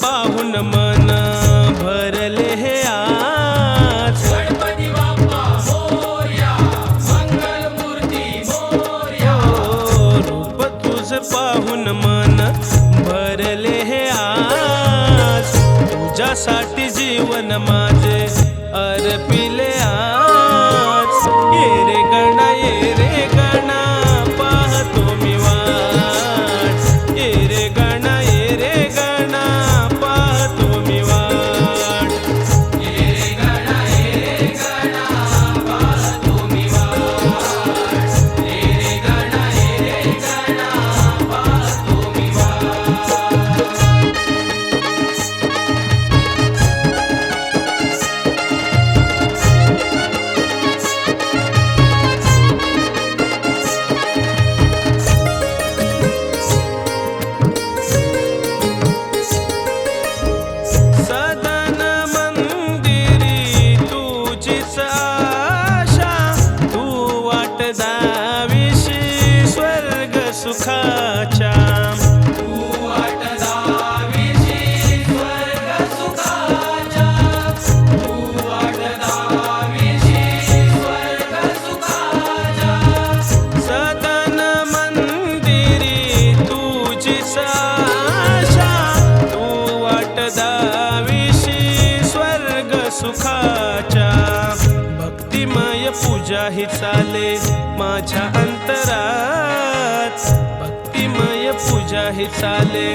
पाहून मन भरले हे आज। गणपती बाप्पा मोरया, मंगल मूर्ती मोरया। रूप तुझ पाहून मन भरले हे आज। तुझ्यासाठी जीवन माझे अर्पिले आज। ये रे गणा, ये रे गणा, पाहतो मी वाट। ये रे गणा, ये रे गणा, पाहतो मी वाट। ये रे गणा, ये रे गणा, पाहतो मी वाट। ये रे गणा, ये रे गणा, पाहतो मी वाट। सदन मंदिरी तुझीच आशा। तू वाट दाविशी स्वर्ग सुखाच्या। तू वाट दाविशी स्वर्ग सुखाच्या। तू वाट दाविशी स्वर्ग सुखाच्या। सदन मंदिरी तुझीच आशा। तू वाट दाविशी स्वर्ग सुखाच्या। भक्तिमय पूजा ही चाले माझ्या अंतरात। भक्तिमय पूजा ही चाले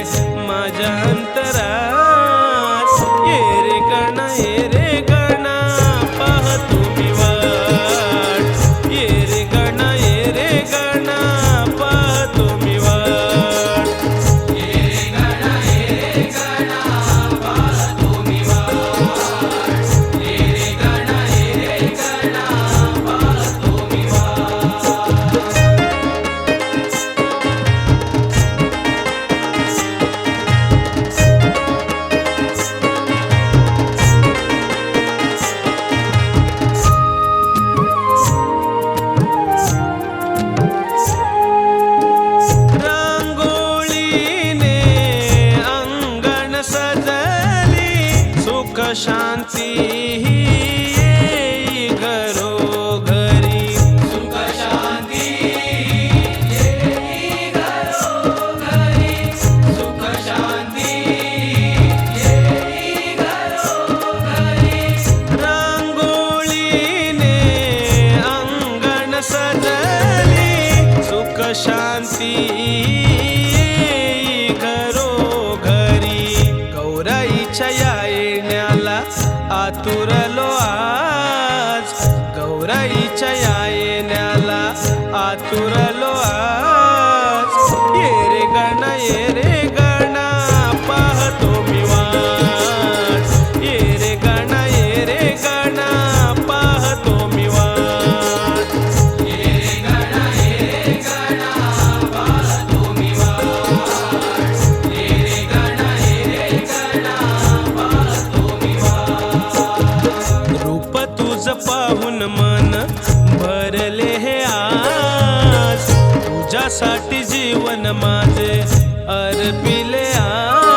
माझ्या अंतरात। ये रे गणा, ये रे गणा, पाहतो मी वाट। ये रे गणा, ये रे गणा, पाहतो मी वाट। ये रे गणा, ये रे गणा, पाहतो मी वाट। ये रे गणा, ये रे गणा, पाहतो मी वाट। रांगोळीने अंगण सजली। सुख शांती ही येई घरोघरी। सुख शांती येई घरोघरी। सुख शांती येई घरोघरी। रांगोळीने अंगण सजली। सुख शांती येई घरोघरी। गौराईच्या या येण्याला आतुरलो आज। गौराईच्या या येण्याला आतुरलो आज। ये रे गणा, ये रे गणा, पाहतो मी वाट। ये रे गणा, ये रे गणा, पाहतो मी वाट। ये रे गणा, ये रे गणा, पाहतो मी वाट। ये रे गणा, ये रे गणा, पाहतो मी वाट। रूप तुझ पाहून मन भरले हे आज। तुझ्यासाठी जीवन माझे अर्पिले आज।